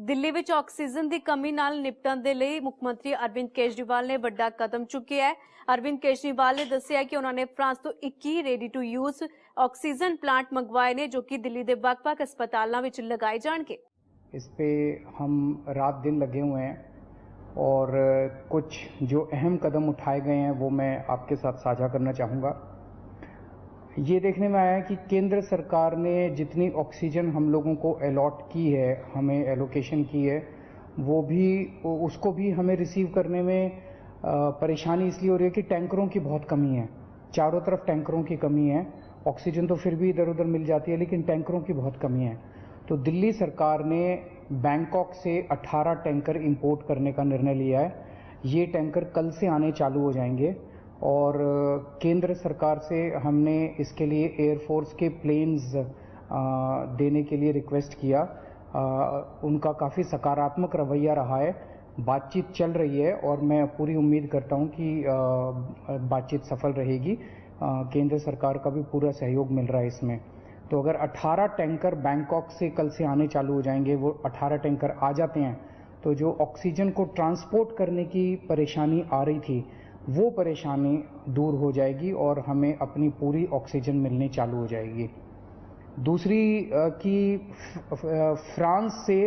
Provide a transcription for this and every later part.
ਦਿੱਲੀ ਵਿੱਚ ਆਕਸੀਜਨ ਦੀ ਕਮੀ ਨਾਲ ਨਿਪਟਣ ਦੇ ਲਈ ਮੁੱਖ ਮੰਤਰੀ ਅਰਵਿੰਦ ਕੇਜਰੀਵਾਲ ਨੇ ਵੱਡਾ ਕਦਮ ਚੁੱਕਿਆ ਹੈ। ਅਰਵਿੰਦ ਕੇਜਰੀਵਾਲ ਨੇ ਦੱਸਿਆ ਕਿ ਉਹਨਾਂ ਨੇ ਫਰਾਂਸ ਤੋਂ 21 ready to use oxygen plant मंगवाए ने जो कि दिल्ली के ਵੱਖ-ਵੱਖ अस्पतालों में लगाए जाएंगे। इस पे हम रात दिन लगे हुए हैं और कुछ जो अहम कदम उठाए गए हैं वो मैं आपके साथ साझा करना चाहूँगा। ये देखने में आया है कि केंद्र सरकार ने जितनी ऑक्सीजन हम लोगों को अलॉट की है, हमें एलोकेशन की है, वो भी उसको भी हमें रिसीव करने में परेशानी इसलिए हो रही है कि टैंकरों की बहुत कमी है। चारों तरफ टैंकरों की कमी है। ऑक्सीजन तो फिर भी इधर उधर मिल जाती है, लेकिन टैंकरों की बहुत कमी है। तो दिल्ली सरकार ने बैंकॉक से 18 टैंकर इंपोर्ट करने का निर्णय लिया है। ये टैंकर कल से आने चालू हो जाएंगे और केंद्र सरकार से हमने इसके लिए एयरफोर्स के प्लेन्स देने के लिए रिक्वेस्ट किया। उनका काफ़ी सकारात्मक रवैया रहा है। बातचीत चल रही है और मैं पूरी उम्मीद करता हूं कि बातचीत सफल रहेगी। केंद्र सरकार का भी पूरा सहयोग मिल रहा है इसमें। तो अगर 18 टैंकर बैंकॉक से कल से आने चालू हो जाएंगे, वो 18 टैंकर आ जाते हैं तो जो ऑक्सीजन को ट्रांसपोर्ट करने की परेशानी आ रही थी वो परेशानी दूर हो जाएगी और हमें अपनी पूरी ऑक्सीजन मिलनी चालू हो जाएगी। दूसरी कि फ्रांस से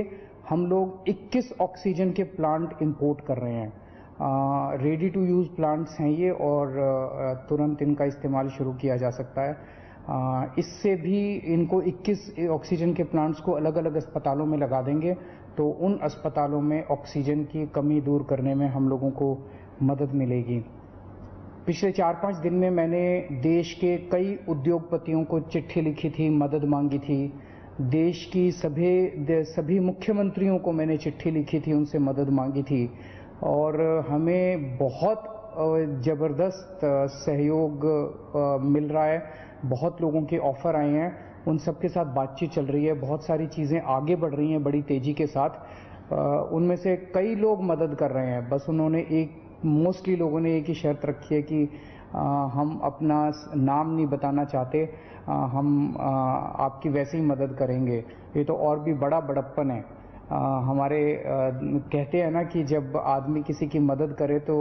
हम लोग 21 ऑक्सीजन के प्लांट इंपोर्ट कर रहे हैं। रेडी टू यूज़ प्लांट्स हैं ये और तुरंत इनका इस्तेमाल शुरू किया जा सकता है। इससे भी इनको 21 ऑक्सीजन के प्लांट्स को अलग अलग अस्पतालों में लगा देंगे तो उन अस्पतालों में ऑक्सीजन की कमी दूर करने में हम लोगों को मदद मिलेगी। पिछले 4-5 दिन में मैंने देश के कई उद्योगपतियों को चिट्ठी लिखी थी, मदद मांगी थी। देश की सभी मुख्यमंत्रियों को मैंने चिट्ठी लिखी थी, उनसे मदद मांगी थी और हमें बहुत ज़बरदस्त सहयोग मिल रहा है। बहुत लोगों के ऑफ़र आए हैं, उन सब के साथ बातचीत चल रही है। बहुत सारी चीज़ें आगे बढ़ रही हैं बड़ी तेज़ी के साथ। उनमें से कई लोग मदद कर रहे हैं। बस उन्होंने मोस्टली लोगों ने एक ही शर्त रखी है कि हम अपना नाम नहीं बताना चाहते, हम आपकी वैसे ही मदद करेंगे। ये तो और भी बड़ा बड़प्पन है। हमारे कहते हैं ना कि जब आदमी किसी की मदद करे तो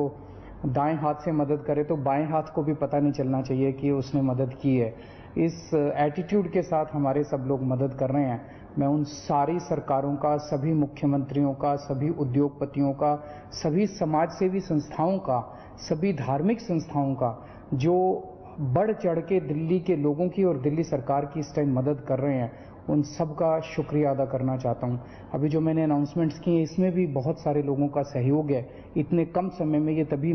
दाएं हाथ से मदद करे तो बाएं हाथ को भी पता नहीं चलना चाहिए कि उसने मदद की है। इस एटीट्यूड के साथ हमारे सब लोग मदद कर रहे हैं। मैं उन सारी सरकारों का, सभी मुख्यमंत्रियों का, सभी उद्योगपतियों का, सभी समाज सेवी संस्थाओं का, सभी धार्मिक संस्थाओं का जो बढ़ चढ़ के दिल्ली के लोगों की और दिल्ली सरकार की इस टाइम मदद कर रहे हैं, उन सब का शुक्रिया अदा करना चाहता हूं। अभी जो मैंने अनाउंसमेंट्स किए इसमें भी बहुत सारे लोगों का सहयोग है। इतने कम समय में ये तभी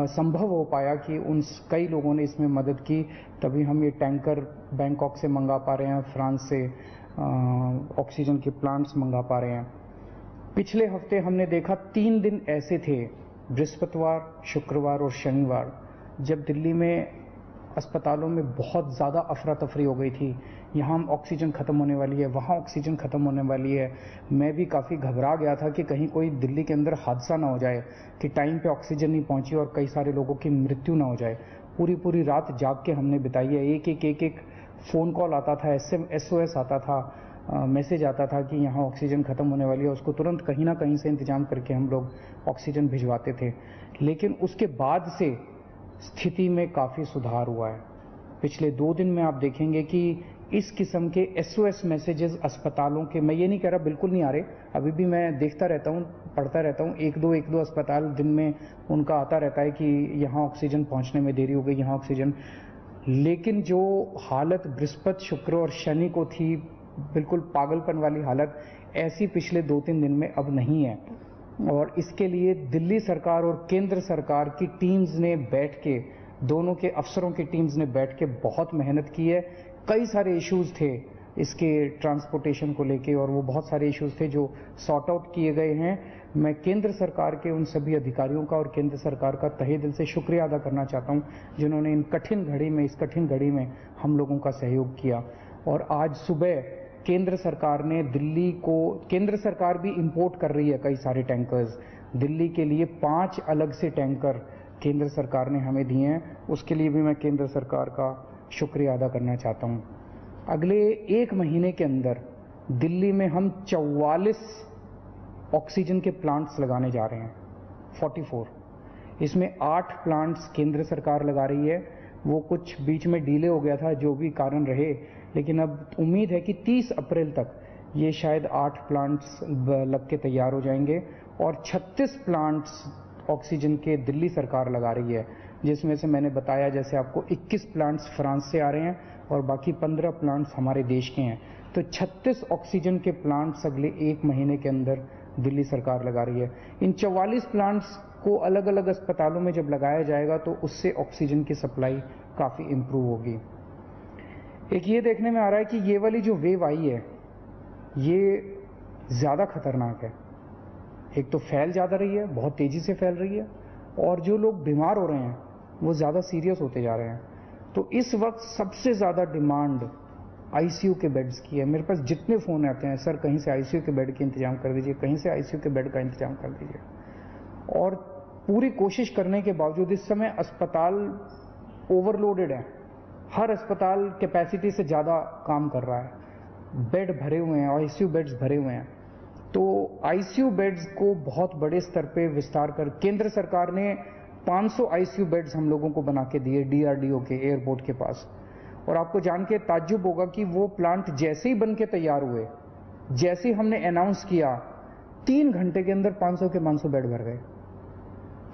संभव हो पाया कि उन कई लोगों ने इसमें मदद की, तभी हम ये टैंकर बैंकॉक से मंगा पा रहे हैं, फ्रांस से ऑक्सीजन के प्लांट्स मंगा पा रहे हैं। पिछले हफ्ते हमने देखा 3 दिन ऐसे थे, बृहस्पतिवार, शुक्रवार और शनिवार, जब दिल्ली में अस्पतालों में बहुत ज़्यादा अफरा तफरी हो गई थी। यहाँ ऑक्सीजन ख़त्म होने वाली है, वहाँ ऑक्सीजन ख़त्म होने वाली है। मैं भी काफ़ी घबरा गया था कि कहीं कोई दिल्ली के अंदर हादसा ना हो जाए कि टाइम पे ऑक्सीजन नहीं पहुँची और कई सारे लोगों की मृत्यु ना हो जाए। पूरी रात जाग के हमने बिताई है। एक फ़ोन कॉल आता था, SOS आता था, मैसेज आता था कि यहाँ ऑक्सीजन ख़त्म होने वाली है। उसको तुरंत कहीं ना कहीं से इंतजाम करके हम लोग ऑक्सीजन भिजवाते थे। लेकिन उसके बाद से स्थिति में काफ़ी सुधार हुआ है। पिछले 2 दिन में आप देखेंगे कि इस किस्म के SOS मैसेजेस अस्पतालों के, मैं ये नहीं कह रहा बिल्कुल नहीं आ रहे, अभी भी मैं देखता रहता हूँ, पढ़ता रहता हूँ। एक दो अस्पताल दिन में उनका आता रहता है कि यहाँ ऑक्सीजन पहुँचने में देरी हो गई, यहाँ ऑक्सीजन। लेकिन जो हालत बृहस्पति, शुक्र और शनि को थी, बिल्कुल पागलपन वाली हालत, ऐसी पिछले 2-3 दिन में अब नहीं है। और इसके लिए दिल्ली सरकार और केंद्र सरकार की टीम्स ने बैठ के, दोनों के अफसरों की टीम्स ने बैठ के बहुत मेहनत की है। कई सारे इश्यूज थे इसके ट्रांसपोर्टेशन को लेके और वो बहुत सारे इश्यूज थे जो सॉर्ट आउट किए गए हैं। मैं केंद्र सरकार के उन सभी अधिकारियों का और केंद्र सरकार का तहे दिल से शुक्रिया अदा करना चाहता हूं जिन्होंने इस कठिन घड़ी में हम लोगों का सहयोग किया। और आज सुबह केंद्र सरकार ने केंद्र सरकार भी इंपोर्ट कर रही है कई सारे टैंकर्स। दिल्ली के लिए 5 अलग से टैंकर केंद्र सरकार ने हमें दिए हैं, उसके लिए भी मैं केंद्र सरकार का शुक्रिया अदा करना चाहता हूं। अगले 1 महीने के अंदर दिल्ली में हम 44 ऑक्सीजन के प्लांट्स लगाने जा रहे हैं, 44। इसमें 8 प्लांट्स केंद्र सरकार लगा रही है, वो कुछ बीच में डिले हो गया था, जो भी कारण रहे, लेकिन अब उम्मीद है कि 30 अप्रैल तक ये शायद 8 प्लांट्स लग के तैयार हो जाएंगे और 36 प्लांट्स ऑक्सीजन के दिल्ली सरकार लगा रही है, जिसमें से मैंने बताया जैसे आपको 21 प्लांट्स फ्रांस से आ रहे हैं और बाकी 15 प्लांट्स हमारे देश के हैं। तो 36 ऑक्सीजन के प्लांट्स अगले 1 महीने के अंदर दिल्ली सरकार लगा रही है। इन 44 प्लांट्स को अलग अलग अस्पतालों में जब लगाया जाएगा तो उससे ऑक्सीजन की सप्लाई काफी इंप्रूव होगी। एक ये देखने में आ रहा है कि ये वाली जो वेव आई है ये ज्यादा खतरनाक है। एक तो फैल ज्यादा रही है, बहुत तेजी से फैल रही है, और जो लोग बीमार हो रहे हैं वो ज्यादा सीरियस होते जा रहे हैं। तो इस वक्त सबसे ज्यादा डिमांड आईसीयू के बेड्स की है। मेरे पास जितने फोन आते हैं, सर कहीं से आईसीयू के बेड के इंतजाम कर दीजिए, कहीं से आईसीयू के बेड का इंतजाम कर दीजिए। और पूरी कोशिश करने के बावजूद इस समय अस्पताल ओवरलोडेड है, हर अस्पताल कैपेसिटी से ज्यादा काम कर रहा है, बेड भरे हुए हैं, आईसीयू बेड्स भरे हुए हैं। तो आईसीयू बेड्स को बहुत बड़े स्तर पे विस्तार कर केंद्र सरकार ने 500 आईसीयू बेड्स हम लोगों को बना के दिए डीआरडीओ के एयरपोर्ट के पास। और आपको जान के ताज्जुब होगा कि वो प्लांट जैसे ही बन के तैयार हुए, जैसे ही हमने अनाउंस किया, 3 घंटे के अंदर 500 के 500 बेड भर गए,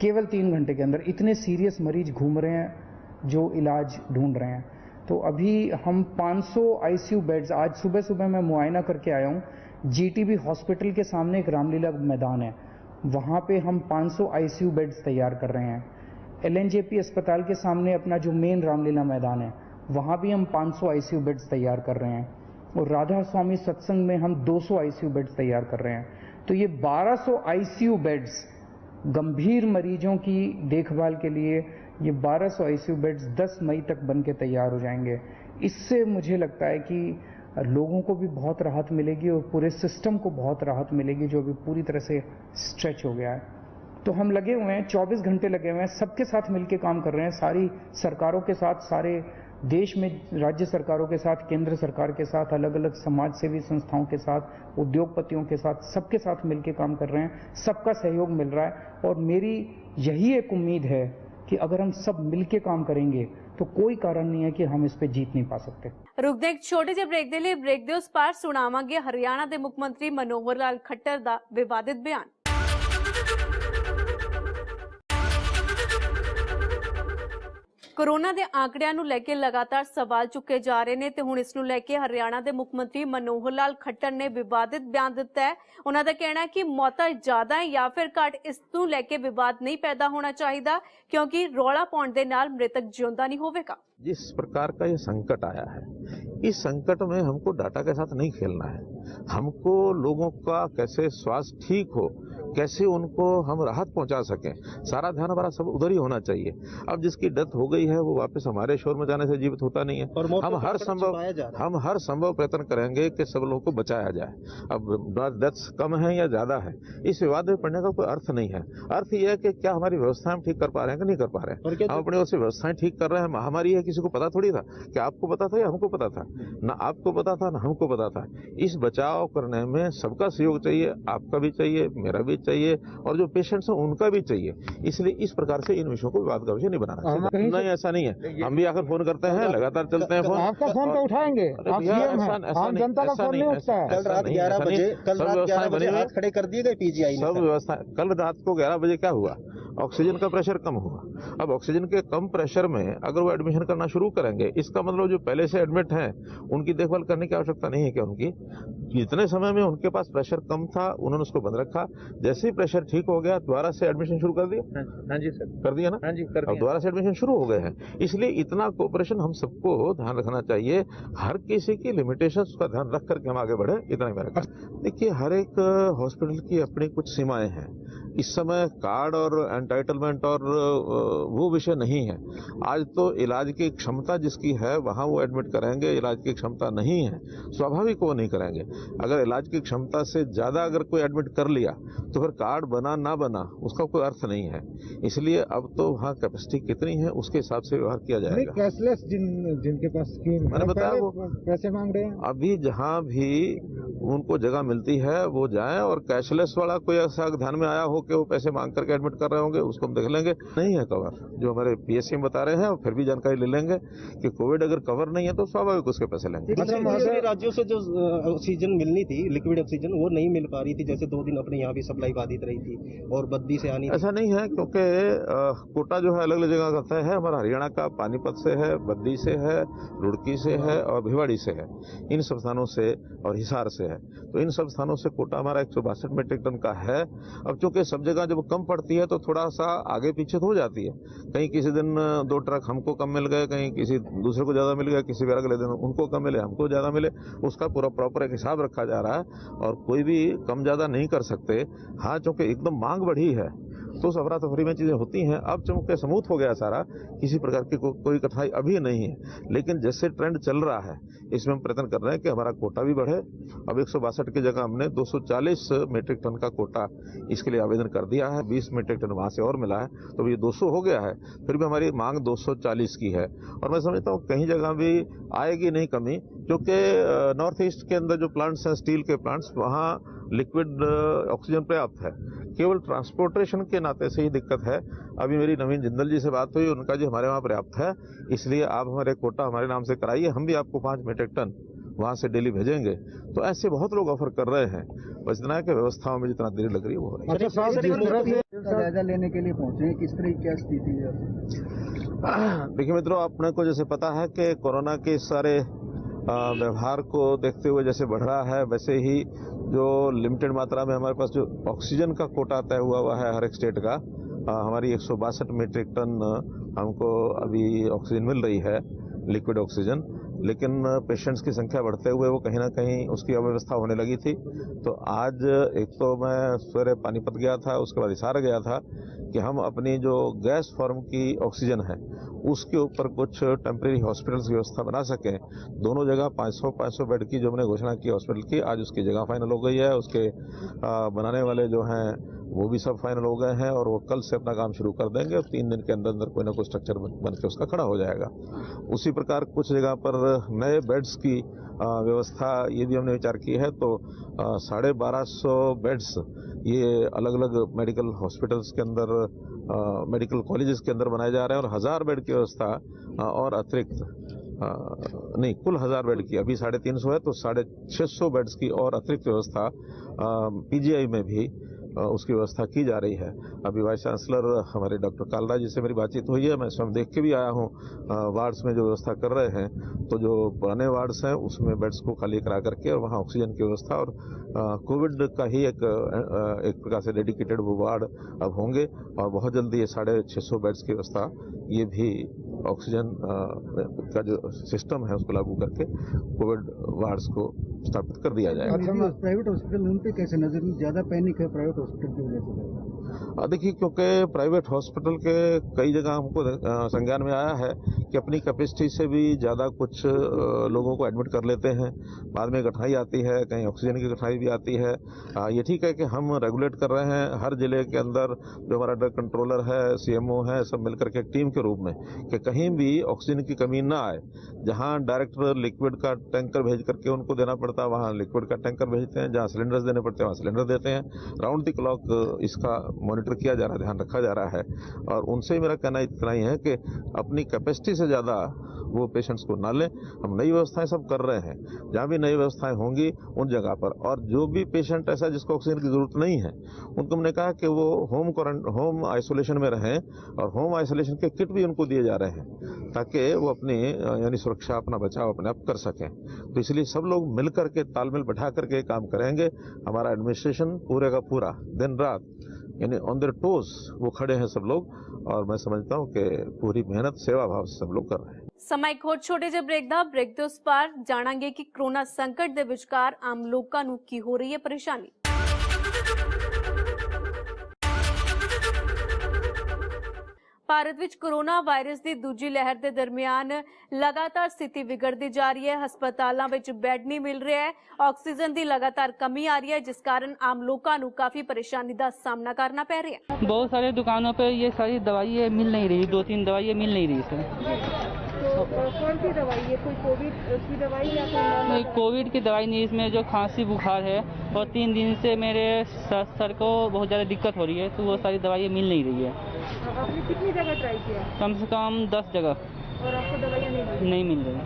केवल 3 घंटे के अंदर। इतने सीरियस मरीज घूम रहे हैं जो इलाज ढूंढ रहे हैं। तो अभी हम 500 आईसीयू बेड्स, आज सुबह सुबह मैं मुआयना करके आया हूं, जीटीबी हॉस्पिटल के सामने एक रामलीला मैदान है, वहां पे हम 500 आईसीयू बेड्स तैयार कर रहे हैं। एलएनजेपी अस्पताल के सामने अपना जो मेन रामलीला मैदान है, वहां भी हम 500 आईसीयू बेड्स तैयार कर रहे हैं। और राधा स्वामी सत्संग में हम 200 आईसीयू बेड्स तैयार कर रहे हैं। तो ये 1200 आईसीयू बेड्स गंभीर मरीजों की देखभाल के लिए, ये 1200 आईसीयू बेड्स 10 मई तक बन के तैयार हो जाएंगे। इससे मुझे लगता है कि लोगों को भी बहुत राहत मिलेगी और पूरे सिस्टम को बहुत राहत मिलेगी, जो अभी पूरी तरह से स्ट्रेच हो गया है। तो हम लगे हुए हैं, 24 घंटे लगे हुए हैं, सबके साथ मिलकर काम कर रहे हैं, सारी सरकारों के साथ, सारे देश में राज्य सरकारों के साथ, केंद्र सरकार के साथ, अलग अलग समाज सेवी संस्थाओं के साथ, उद्योगपतियों के साथ, सबके साथ मिलकर काम कर रहे हैं। सबका सहयोग मिल रहा है और मेरी यही एक उम्मीद है कि अगर हम सब मिलके काम करेंगे तो कोई कारण नहीं है कि हम इस पे जीत नहीं पा सकते। रुकदे एक छोटे ਜਿਹੇ ਬ੍ਰੇਕ ਦੇ ਲਈ ਬ੍ਰੇਕ ਦੇ ਉਸ ਪਾਰ ਸੁਣਾਵਾਂਗੇ ਹਰਿਆਣਾ ਦੇ ਮੁੱਖ ਮੰਤਰੀ ਮਨੋਹਰ ਲਾਲ ਖੱਟਰ ਦਾ ਵਿਵਾਦਿਤ ਬਿਆਨ। ਕੋਰੋਨਾ ਦੇ ਆંકੜਿਆਂ ਨੂੰ ਲੈ ਕੇ ਲਗਾਤਾਰ ਸਵਾਲ ਚੁੱਕੇ ਜਾ ਰਹੇ ਨੇ ਤੇ ਹੁਣ ਇਸ ਨੂੰ ਲੈ ਕੇ ਹਰਿਆਣਾ ਦੇ ਮੁੱਖ ਮੰਤਰੀ ਮਨੋਹਰ ਲਾਲ ਖੱਟਰ ਨੇ ਵਿਵਾਦਿਤ ਬਿਆਨ ਦਿੱਤਾ ਹੈ। ਉਹਨਾਂ ਦਾ ਕਹਿਣਾ ਹੈ ਕਿ ਮੌਤਾਂ ਜ਼ਿਆਦਾ ਹੈ ਜਾਂ ਫਿਰ ਘੱਟ, ਇਸ ਨੂੰ ਲੈ ਕੇ ਵਿਵਾਦ नहीं पैदा होना चाहिए क्योंकि रौला पाउण दे नाल मृतक जिउंदा नहीं होवेगा। जिस प्रकार का ये संकट आया है, इस संकट में हमको डाटा के साथ नहीं खेलना है। हमको लोगों का कैसे स्वास्थ्य ठीक हो, कैसे उनको हम राहत पहुंचा सकें, सारा ध्यान हमारा सब उधर ही होना चाहिए। अब जिसकी डेथ हो गई है वो वापस हमारे शोर में जाने से जीवित होता नहीं है। और हम हर संभव प्रयत्न करेंगे कि सब लोगों को बचाया जाए। अब डेथ्स कम है या ज्यादा है, इस विवाद में पड़ने का कोई अर्थ नहीं है। अर्थ यह है कि क्या हमारी व्यवस्थाएं हम ठीक कर पा रहे हैं कि नहीं कर पा रहे हैं। हम अपनी ओर से व्यवस्थाएं ठीक कर रहे हैं। महामारी है, किसी को पता थोड़ी था। क्या आपको पता था या हमको पता था? ना आपको पता था ना हमको पता था। इस बचाव करने में सबका सहयोग चाहिए, आपका भी चाहिए, मेरा भी चाहिए, और जो पेशेंट्स हैं उनका भी चाहिए। इसलिए इस प्रकार से इन विषयों को विवाद का विषय नहीं बनाना चाहिए। नहीं, ऐसा नहीं है। हम भी आकर फोन करते हैं, लगातार चलते हैं फोन। आपका फोन तो उठाएंगे, आप सीएम हैं, आम जनता का फोन नहीं उठता है। कल रात 11 बजे हाथ खड़े कर दिए गए पीजीआई सब व्यवस्था। कल रात को 11 बजे क्या हुआ? ऑक्सीजन का प्रेशर कम हुआ। अब ऑक्सीजन के कम प्रेशर में अगर वो एडमिशन करना शुरू करेंगे, इसका मतलब जो पहले से एडमिट हैं उनकी देखभाल करने की आवश्यकता नहीं है। क्या उनकी जितने समय में उनके पास प्रेशर कम था उन्होंने उसको बंद रखा, जैसे ही प्रेशर ठीक हो गया दोबारा से एडमिशन शुरू कर दिया। हाँ जी सर, कर दिया ना। हाँ जी, कर दिया। अब दोबारा से एडमिशन शुरू हो गए हैं। इसलिए इतना कोऑपरेशन हम सबको ध्यान रखना चाहिए। हर किसी की लिमिटेशंस का ध्यान रख करके हम आगे बढ़े, इतना ही मेरा। देखिए, हर एक हॉस्पिटल की अपनी कुछ सीमाएं हैं। इस समय कार्ड और एंटाइटलमेंट और वो विषय नहीं है। आज तो इलाज की क्षमता जिसकी है वहां वो एडमिट करेंगे, इलाज की क्षमता नहीं है स्वाभाविक वो नहीं करेंगे। अगर इलाज की क्षमता से ज्यादा अगर कोई एडमिट कर लिया तो फिर कार्ड बना ना बना उसका कोई अर्थ नहीं है। इसलिए अब तो वहाँ कैपेसिटी कितनी है उसके हिसाब से व्यवहार किया जाएगा। कैशलेस जिनके पास स्कीम मैंने बताया वो पैसे मांग रहे हैं। अभी जहाँ भी उनको जगह मिलती है वो जाएं, और कैशलेस वाला कोई ऐसा ध्यान में आया हो कि वो पैसे मांग करके एडमिट कर रहे होंगे उसको हम देख लेंगे। नहीं है कवर जो हमारे पीएससी में बता रहे हैं, और फिर भी जानकारी ले लेंगे कि कोविड अगर कवर नहीं है तो स्वाभाविक उसके पैसे लेंगे। राज्यों से जो ऑक्सीजन मिलनी थी, लिक्विड ऑक्सीजन, वो नहीं मिल पा रही थी। जैसे 2 दिन अपने यहाँ भी सप्लाई बाधित रही थी और बद्दी से आनी। ऐसा नहीं है क्योंकि कोटा जो है अलग अलग जगह का है। हमारा हरियाणा का पानीपत से है, बद्दी से है, रुड़की से है और भिवाड़ी से है। इन सब स्थानों से और हिसार से है। तो इन सब स्थानों से कोटा हमारा 162 मीट्रिक टन का है। अब चूंकि सब जगह जब कम पड़ती है तो थोड़ा सा आगे पीछे हो जाती है। कहीं किसी दिन 2 ट्रक हमको कम मिल गए, कहीं किसी दूसरे को ज्यादा मिल गया, किसी अगले दिन उनको कम मिले, हमको ज्यादा मिले। उसका पूरा प्रॉपर एक हिसाब रखा जा रहा है और कोई भी कम ज्यादा नहीं कर सकते। हाँ, चूंकि एकदम मांग बढ़ी है तो अफरा तफरी में चीजें होती हैं। अब चूंकि समूथ हो गया सारा, किसी प्रकार की कोई कठिनाई अभी नहीं है। लेकिन जैसे ट्रेंड चल रहा है इसमें हम प्रयत्न कर रहे हैं कि हमारा कोटा भी बढ़े। अब 162 की जगह हमने 240 मीट्रिक टन का कोटा इसके लिए आवेदन कर दिया है। 20 मीट्रिक टन वहां से और मिला है तो ये 200 हो गया है। फिर भी हमारी मांग 240 की है और मैं समझता हूँ कहीं जगह भी आएगी नहीं कमी, क्योंकि नॉर्थ ईस्ट के अंदर जो प्लांट्स हैं, स्टील के प्लांट्स, वहाँ लिक्विड ऑक्सीजन पर्याप्त है। केवल ट्रांसपोर्टेशन के नाते से ही दिक्कत है। अभी मेरी नवीन जिंदल जी से बात हुई, उनका जी हमारे वहाँ पर्याप्त है, इसलिए आप हमारे कोटा हमारे नाम से कराइए, हम भी आपको 5 मीट्रिक टन वहाँ से डेली भेजेंगे। तो ऐसे बहुत लोग ऑफर कर रहे हैं। बस इतना है कि व्यवस्थाओं में जितना देरी लग रही है वो हो रही है। अच्छा, जायजा लेने के लिए पहुंचे, किस तरह की क्या स्थिति है? देखिए मित्रों, अपने को जैसे पता है कि कोरोना के सारे व्यवहार को देखते हुए जैसे बढ़ रहा है, वैसे ही जो लिमिटेड मात्रा में हमारे पास जो ऑक्सीजन का कोटा तय हुआ है हर एक स्टेट का, हमारी 162 मीट्रिक टन हमको अभी ऑक्सीजन मिल रही है, लिक्विड ऑक्सीजन। लेकिन पेशेंट्स की संख्या बढ़ते हुए वो कहीं ना कहीं उसकी अव्यवस्था होने लगी थी। तो आज एक तो मैं सवेरे पानीपत गया था, उसके बाद हिसार गया था कि हम अपनी जो गैस फॉर्म की ऑक्सीजन है उसके ऊपर कुछ टेम्परेरी हॉस्पिटल्स की व्यवस्था बना सकें। दोनों जगह 500 बेड की जो हमने घोषणा की हॉस्पिटल की, आज उसकी जगह फाइनल हो गई है। उसके बनाने वाले जो हैं वो भी सब फाइनल हो गए हैं और वो कल से अपना काम शुरू कर देंगे और 3 दिन के अंदर अंदर कोई ना कोई स्ट्रक्चर बन के उसका खड़ा हो जाएगा। उसी प्रकार कुछ जगह पर नए बेड्स की व्यवस्था ये भी हमने विचार की है। तो 1250 बेड्स ये अलग अलग मेडिकल हॉस्पिटल्स के अंदर, मेडिकल कॉलेजेस के अंदर बनाए जा रहे हैं और 1000 बेड की व्यवस्था और अतिरिक्त नहीं, कुल 1000 बेड की, अभी 350 है तो 650 बेड्स की और अतिरिक्त व्यवस्था पीजीआई में भी उसकी व्यवस्था की जा रही है। अभी वाइस चांसलर हमारे डॉक्टर कालरा जी से मेरी बातचीत हुई है, मैं स्वयं देख के भी आया हूँ वार्ड्स में जो व्यवस्था कर रहे हैं। तो जो पुराने वार्ड्स हैं उसमें बेड्स को खाली करा करके और वहाँ ऑक्सीजन की व्यवस्था और कोविड का ही एक प्रकार से डेडिकेटेड वो वार्ड अब होंगे और बहुत जल्दी ये 650 बेड्स की व्यवस्था ये भी ऑक्सीजन का जो सिस्टम है उसको लागू करके कोविड वार्ड्स को स्थापित कर दिया जाएगा। प्राइवेट हॉस्पिटल उन पे कैसे नजर, ज्यादा पैनिक है प्राइवेट हॉस्पिटल की वजह से? देखिए, क्योंकि प्राइवेट हॉस्पिटल के कई जगह हमको संज्ञान में आया है कि अपनी कैपेसिटी से भी ज़्यादा कुछ लोगों को एडमिट कर लेते हैं, बाद में कठिनाई आती है, कहीं ऑक्सीजन की कठिनाई भी आती है। ये ठीक है कि हम रेगुलेट कर रहे हैं हर जिले के अंदर, जो हमारा ड्रग कंट्रोलर है, सीएमओ है, सब मिलकर के एक टीम के रूप में, कि कहीं भी ऑक्सीजन की कमी ना आए। जहां डायरेक्ट लिक्विड का टैंकर भेज करके उनको देना पड़ता है वहां लिक्विड का टैंकर भेजते हैं, जहां सिलेंडर्स देने पड़ते हैं वहां सिलेंडर देते हैं। राउंड द क्लॉक इसका मॉनिटर किया जा रहा है, ध्यान रखा जा रहा है। और उनसे मेरा कहना इतना ही है कि अपनी कैपेसिटी से ज्यादा वो पेशेंट्स को ना लें। हम नई व्यवस्थाएं सब कर रहे हैं, जहां भी नई व्यवस्थाएं होंगी उन जगह पर, और जो भी पेशेंट ऐसा जिसको ऑक्सीजन की जरूरत नहीं है उनको हमने कहा कि वो होम आइसोलेशन में रहें और होम आइसोलेशन के किट भी उनको दिए जा रहे हैं ताकि वो अपनी यानी सुरक्षा, अपना बचाव अपने आप कर सकें। तो इसलिए सब लोग मिल करके तालमेल बैठा करके काम करेंगे। हमारा एडमिनिस्ट्रेशन पूरे का पूरा दिन रात यानी ऑन देयर टोज वो खड़े हैं सब लोग, और मैं समझता हूँ कि पूरी मेहनत सेवा भाव से सब लोग कर रहे हैं। ਸਮਾਂ ਇੱਕ ਹੋਰ ਛੋਟੇ ਜਿਹੇ ਬ੍ਰੇਕ ਦੇ ਉਸ ਪਾਰ ਜਾਣਾਂਗੇ ਕਿ ਕਰੋਨਾ ਸੰਕਟ ਦੇ ਵਿਚਕਾਰ ਆਮ ਲੋਕਾਂ ਨੂੰ ਕੀ ਹੋ ਰਹੀ ਹੈ ਪਰੇਸ਼ਾਨੀ। ਭਾਰਤ ਵਿੱਚ ਕੋਰੋਨਾ ਵਾਇਰਸ ਦੀ ਦੂਜੀ ਲਹਿਰ ਦੇ ਦਰਮਿਆਨ ਲਗਾਤਾਰ ਸਥਿਤੀ ਵਿਗੜਦੀ ਜਾ ਰਹੀ ਹੈ। ਹਸਪਤਾਲਾਂ ਵਿੱਚ ਬੈੱਡ ਨਹੀਂ ਮਿਲ ਰਿਹਾ ਹੈ, ਆਕਸੀਜਨ ਦੀ ਲਗਾਤਾਰ ਕਮੀ आ रही है, जिस कारण आम लोगों को काफी परेशानी का सामना करना पै रहा है। बहुत सारे दुकानों पे ये सारी दवाइयाँ मिल नहीं रही, 2-3 दवाइयाँ मिल नहीं रही सर। तो कौन सी दवाई है? कोई कोविड की दवाई या कोई नहीं, कोविड की दवाई नहीं, इसमें जो खांसी बुखार है और 3 दिन से मेरे सर को बहुत ज़्यादा दिक्कत हो रही है, तो वो सारी दवाइयाँ मिल नहीं रही है। आपने कितनी जगह ट्राई किया? कम से कम 10 जगह। और आपको दवाइयाँ नहीं मिल रही?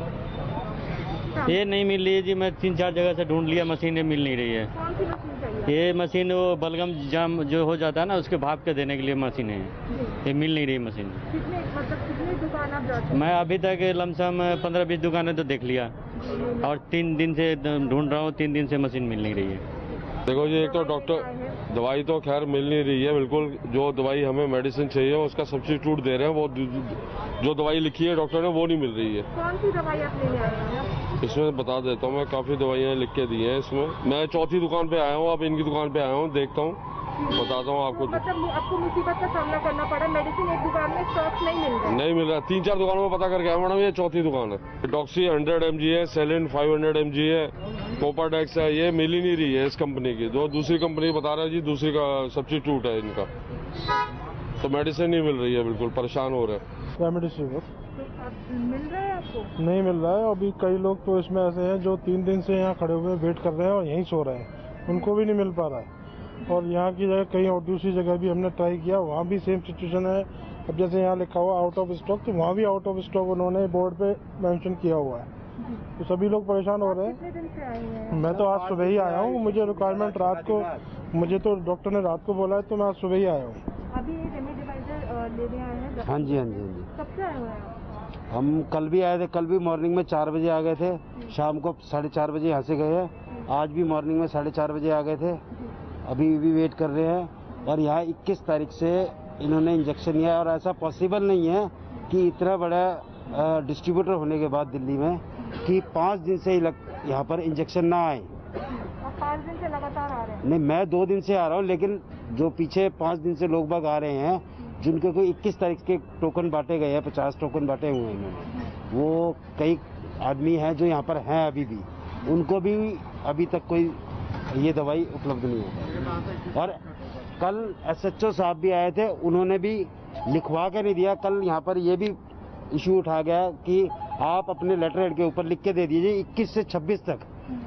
ये नहीं मिल रही है जी, मैं 3-4 जगह से ढूंढ लिया, मशीनें मिल नहीं रही है। कौन सी मशीन चाहिए? ये मशीन वो बलगम जाम जो हो जाता है ना, उसके भाप के देने के लिए मशीन है, ये मिल नहीं रही मशीन। कितनी दुकान आप जाते हैं? मैं अभी तक लमसम 15-20 दुकानें तो देख लिया और 3 दिन से ढूंढ रहा हूँ, 3 दिन से मशीन मिल नहीं रही है। देखो जी, एक तो डॉक्टर दवाई तो खैर मिल नहीं रही है बिल्कुल, जो दवाई हमें मेडिसिन चाहिए उसका सब्स्टिट्यूट दे रहे हैं, वो जो दवाई लिखी है डॉक्टर ने वो नहीं मिल रही है। कौन सी दवाई आप लेने आए हैं? इसमें बता देता हूँ, मैं काफ़ी दवाइयाँ लिख के दी हैं इसमें। मैं चौथी दुकान पे आया हूँ, अब इनकी दुकान पे आया हूँ, देखता हूँ, बताता हूँ आपको। मतलब आपको मुसीबत का सामना करना पड़ा, मेडिसिन एक दुकान में स्टॉक नहीं मिल रहा? नहीं मिल रहा, 3-4 दुकानों में पता करके आया मैडम, ये चौथी दुकान है। डॉक्सी 100 mg है, सेलिन 500 mg है, कोपाडेक्स है, ये मिल ही नहीं रही है इस कंपनी की। जो दूसरी कंपनी बता रहा है जी, दूसरी का सब्स्टिट्यूट है इनका, तो मेडिसिन नहीं मिल रही है, बिल्कुल परेशान हो रहे हैं। रेमडेसिविर मिल रहा है आपको? नहीं मिल रहा है। अभी कई लोग तो इसमें ऐसे हैं जो 3 दिन से यहाँ खड़े हुए वेट कर रहे हैं और यहीं सो रहे हैं, उनको भी नहीं मिल पा रहा है। और यहाँ की जगह कहीं और दूसरी जगह भी हमने ट्राई किया, वहाँ भी सेम सिचुएशन है। अब जैसे यहाँ लिखा हुआ आउट ऑफ स्टॉक, तो वहाँ भी आउट ऑफ स्टॉक उन्होंने बोर्ड पे मेंशन किया हुआ है, तो सभी लोग परेशान हो रहे हैं। कितने दिन से आए हैं? मैं तो आज सुबह ही आया हूँ, मुझे रिक्वायरमेंट रात को, मुझे तो डॉक्टर ने रात को बोला है, तो मैं आज सुबह ही आया हूँ। अभी रेमडेसिविर लेने आए हैं? हाँ जी, हाँ जी, हाँ जी। कब से आए हुए हैं? हम कल भी आए थे, कल भी मॉर्निंग में 4 बजे आ गए थे, शाम को 4:30 बजे यहाँ से गए हैं, आज भी मॉर्निंग में 4:30 बजे आ गए थे, अभी भी वेट कर रहे हैं। और यहाँ 21 तारीख से इन्होंने इंजेक्शन लिया, और ऐसा पॉसिबल नहीं है कि इतना बड़ा डिस्ट्रीब्यूटर होने के बाद दिल्ली में कि 5 दिन से यहाँ पर इंजेक्शन ना आए। 5 दिन से लगातार आ रहे हैं? नहीं, मैं 2 दिन से आ रहा हूँ, लेकिन जो पीछे 5 दिन से लोग बाग आ रहे हैं, जिनके कोई 21 तारीख के टोकन बांटे गए हैं, 50 टोकन बांटे हुए हैं इन्होंने, वो कई आदमी हैं जो यहाँ पर हैं अभी भी, उनको भी अभी तक कोई ये दवाई उपलब्ध नहीं है। और कल SHO साहब भी आए थे, उन्होंने भी लिखवा के नहीं दिया। कल यहाँ पर ये भी इशू उठा गया कि आप अपने लेटर हेड के ऊपर लिख के दे दीजिए 21 से 26 तक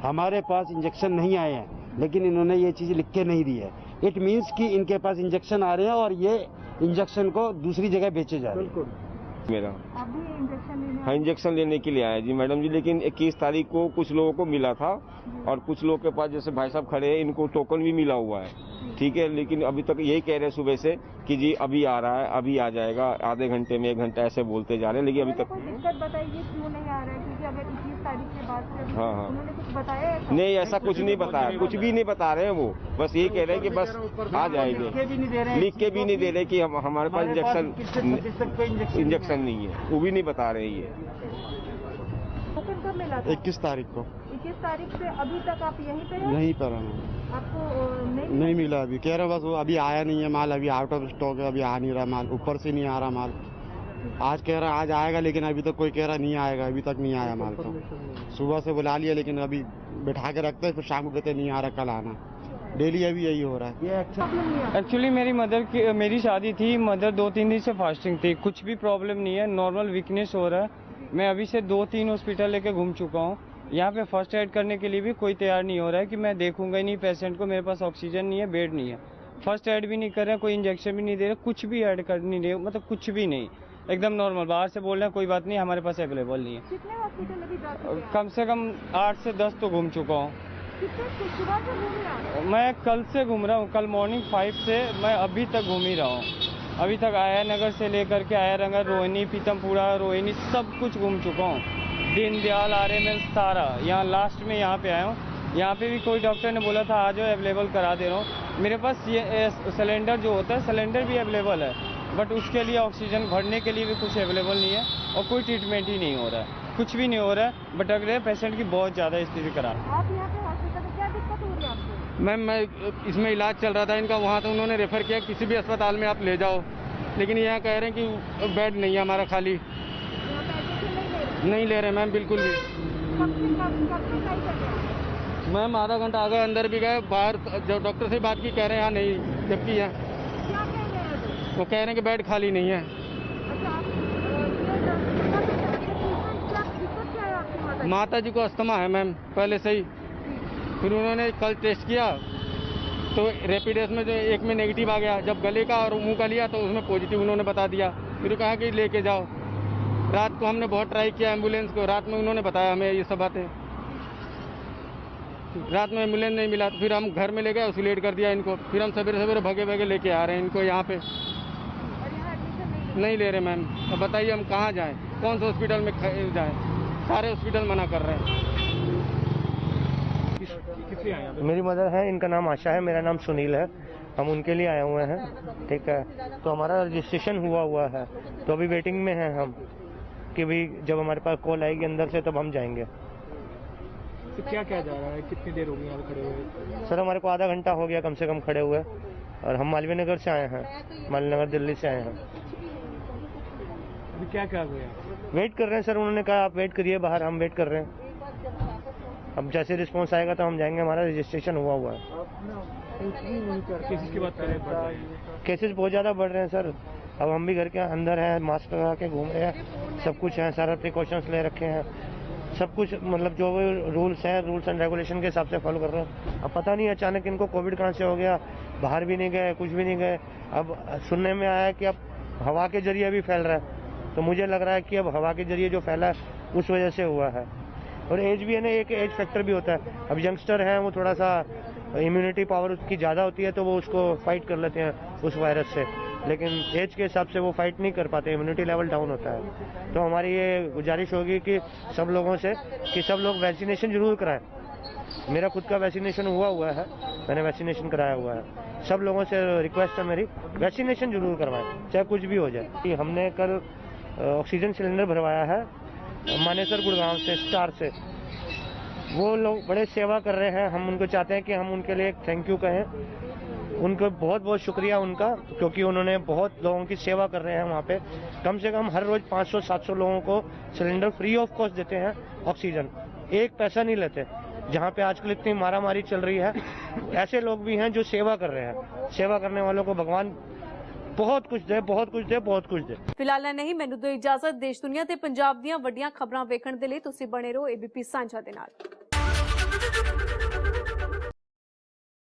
हमारे पास इंजेक्शन नहीं आए हैं, लेकिन इन्होंने ये चीज़ लिख के नहीं दी है। इट मीन्स कि इनके पास इंजेक्शन आ रहे हैं और ये इंजेक्शन को दूसरी जगह बेचे जा रहे हैं। मेरा अभी इंजेक्शन लेने? हाँ, इंजेक्शन लेने के लिए आया जी मैडम जी, लेकिन 21 तारीख को कुछ लोगों को मिला था और कुछ लोगों के पास, जैसे भाई साहब खड़े हैं, इनको टोकन भी मिला हुआ है, ठीक है, लेकिन अभी तक यही कह रहे हैं सुबह से कि जी अभी आ रहा है, अभी आ जाएगा, आधे घंटे में 1 घंटा ऐसे बोलते जा रहे हैं, लेकिन अभी तक कोई दिक्कत बताइए क्यों नहीं आ रहा है? क्योंकि अगर 21 तारीख के बाद से हाँ, हाँ, उन्होंने कुछ बताया है? नहीं, ऐसा कुछ नहीं बताया, कुछ भी नहीं बता रहे हैं वो, बस ये कह रहे हैं कि बस आ जाएंगे, लिख के भी नहीं दे रहे कि हमारे पास इंजेक्शन नहीं है, वो भी नहीं बता रहे ये। टोकन कब मिला था? 21 तारीख को। 21 तारीख से अभी तक आप यहीं पे हैं? यहीं पर हूँ। आपको नहीं मिला अभी, कह रहे बस वो अभी आया नहीं है माल, अभी आउट ऑफ स्टॉक है, अभी आ नहीं रहा माल, ऊपर से नहीं आ रहा माल। आज कह रहा आज आएगा, लेकिन अभी तक कोई कह रहा नहीं आएगा, अभी तक नहीं आया माल। तो सुबह से बुला लिया, लेकिन अभी बैठा के रखते हैं, फिर शाम को कहते नहीं आ रहा, कल आना। डेली अभी यही हो रहा है। एक्चुअली मेरी शादी थी, मदर 2-3 दिन से फास्टिंग थी, कुछ भी प्रॉब्लम नहीं है, नॉर्मल वीकनेस हो रहा है। मैं अभी से 2-3 हॉस्पिटल लेके घूम चुका हूँ, यहाँ पे फर्स्ट एड करने के लिए भी कोई तैयार नहीं हो रहा है कि मैं देखूंगा ही नहीं पेशेंट को, मेरे पास ऑक्सीजन नहीं है, बेड नहीं है, फर्स्ट एड भी नहीं कर रहे, कोई इंजेक्शन भी नहीं दे रहे, कुछ भी ऐड कर नहीं रहे, मतलब कुछ भी नहीं, एकदम नॉर्मल। बाहर से बोल रहे हैं कोई बात नहीं, हमारे पास अवेलेबल नहीं है। कितने हॉस्पिटल अभी जा चुके हैं? कम से कम 8 से 10 तो घूम चुका हूँ। सुबह से घूम रहे हैं? मैं कल से घूम रहा हूँ, कल मॉर्निंग 5 से मैं अभी तक घूम ही रहा हूँ। अभी तक आया नगर से लेकर के आया नगर, रोहिणी, पीतमपुरा, रोहिणी, सब कुछ घूम चुका हूँ, दीनदयाल, आर्य में सारा, यहाँ लास्ट में यहाँ पे आया हूँ। यहाँ पे भी कोई डॉक्टर ने बोला था आ जाओ, अवेलेबल करा दे रहा हूँ। मेरे पास ये सिलेंडर जो होता है, सिलेंडर भी अवेलेबल है, बट उसके लिए ऑक्सीजन भरने के लिए भी कुछ अवेलेबल नहीं है और कोई ट्रीटमेंट ही नहीं हो रहा है, कुछ भी नहीं हो रहा है। भटक रहे पेशेंट की बहुत ज़्यादा स्थिति खराब। आप यहाँ पे हॉस्पिटल में क्या दिक्कत हो रही है आपको? मैम, मैं इसमें इलाज चल रहा था इनका, वहाँ तो उन्होंने रेफर किया किसी भी अस्पताल में आप ले जाओ, लेकिन यहाँ कह रहे हैं कि बेड नहीं है हमारा खाली। नहीं ले रहे मैम बिल्कुल भी। मैम आधा घंटा आ गए, अंदर भी गए, बाहर जो डॉक्टर से बात की कह रहे हैं यहाँ नहीं, जबकि यहाँ वो कह रहे हैं कि बेड खाली नहीं है। माता जी को अस्थमा है मैम पहले से ही, फिर उन्होंने कल टेस्ट किया तो रैपिड में जो एक में नेगेटिव आ गया, जब गले का और मुंह का लिया तो उसमें पॉजिटिव उन्होंने बता दिया। फिर कहा कि लेके जाओ। रात को हमने बहुत ट्राई किया एम्बुलेंस को, रात में उन्होंने बताया हमें ये सब बातें। रात में एम्बुलेंस नहीं मिला तो फिर हम घर में ले गए, आइसोलेट कर दिया इनको। फिर हम सवेरे सवेरे भगे भगे लेके आ रहे हैं इनको यहाँ पे। नहीं ले रहे मैम। अब बताइए हम कहाँ जाएं, कौन से हॉस्पिटल में जाएं? सारे हॉस्पिटल मना कर रहे हैं। मेरी मदर है, इनका नाम आशा है, मेरा नाम सुनील है। हम उनके लिए आए हुए हैं, ठीक है। तो हमारा रजिस्ट्रेशन हुआ है, तो अभी वेटिंग में है हम कि भाई जब हमारे पास कॉल आएगी अंदर से तब हम जाएंगे। तो क्या जा रहा है, कितनी देर हो गई यहाँ खड़े हुए? सर हमारे को आधा घंटा हो गया कम से कम खड़े हुए, और हम मालवीय नगर से आए हैं, मालवीय नगर दिल्ली से आए हैं। अभी क्या हुआ? वेट कर रहे हैं सर, उन्होंने कहा आप वेट करिए बाहर, हम वेट कर रहे हैं। अब जैसे रिस्पांस आएगा तो हम जाएंगे, हमारा रजिस्ट्रेशन हुआ है। केसेस की बात कर रहे हैं, केसेस बहुत ज़्यादा बढ़ रहे हैं सर। अब हम भी घर के अंदर हैं, मास्क लगा के घूम रहे हैं, सब कुछ है, सारा प्रिकॉशंस ले रखे हैं, सब कुछ मतलब जो भी रूल्स हैं, रूल्स एंड रेगुलेशन के हिसाब से फॉलो कर रहे हैं। अब पता नहीं अचानक इनको कोविड कहाँ से हो गया, बाहर भी नहीं गए, कुछ भी नहीं गए। अब सुनने में आया कि अब हवा के जरिए भी फैल रहा है, तो मुझे लग रहा है कि अब हवा के जरिए जो फैला है उस वजह से हुआ है। और एज भी है ना, एक एज फैक्टर भी होता है। अब यंगस्टर हैं, वो थोड़ा सा इम्यूनिटी पावर उसकी ज़्यादा होती है, तो वो उसको फाइट कर लेते हैं उस वायरस से, लेकिन एज के हिसाब से वो फाइट नहीं कर पाते, इम्यूनिटी लेवल डाउन होता है। तो हमारी ये गुजारिश होगी कि सब लोगों से कि सब लोग वैक्सीनेशन जरूर कराएं। मेरा खुद का वैक्सीनेशन हुआ है, मैंने वैक्सीनेशन कराया हुआ है। सब लोगों से रिक्वेस्ट है मेरी, वैक्सीनेशन जरूर करवाएं, चाहे कुछ भी हो जाए। हमने कल ऑक्सीजन सिलेंडर भरवाया है मानेसर गुड़गांव से, स्टार से। वो लोग बड़े सेवा कर रहे हैं, हम उनको चाहते हैं कि हम उनके लिए एक थैंक यू कहें। उनको बहुत बहुत शुक्रिया उनका, क्योंकि उन्होंने बहुत लोगों की सेवा कर रहे हैं वहाँ पे। कम से कम हर रोज 500-700 लोगों को सिलेंडर फ्री ऑफ कॉस्ट देते हैं, ऑक्सीजन, एक पैसा नहीं लेते। जहाँ पे आजकल इतनी मारामारी चल रही है, ऐसे लोग भी हैं जो सेवा कर रहे हैं। सेवा करने वालों को भगवान बहुत कुछ दे, बहुत कुछ दे, बहुत कुछ दे। ਫਿਲਹਾਲ ਨਹੀਂ, ਮੈਨੂੰ ਦਿਓ ਇਜਾਜ਼ਤ। ਦੇਸ਼ ਦੁਨੀਆ ਤੇ ਪੰਜਾਬ ਦੀਆਂ ਵੱਡੀਆਂ ਖਬਰਾਂ ਵੇਖਣ ਦੇ ਲਈ ਤੁਸੀਂ ਬਣੇ ਰਹੋ ABP ਸਾਂਝਾ ਦੇ ਨਾਲ।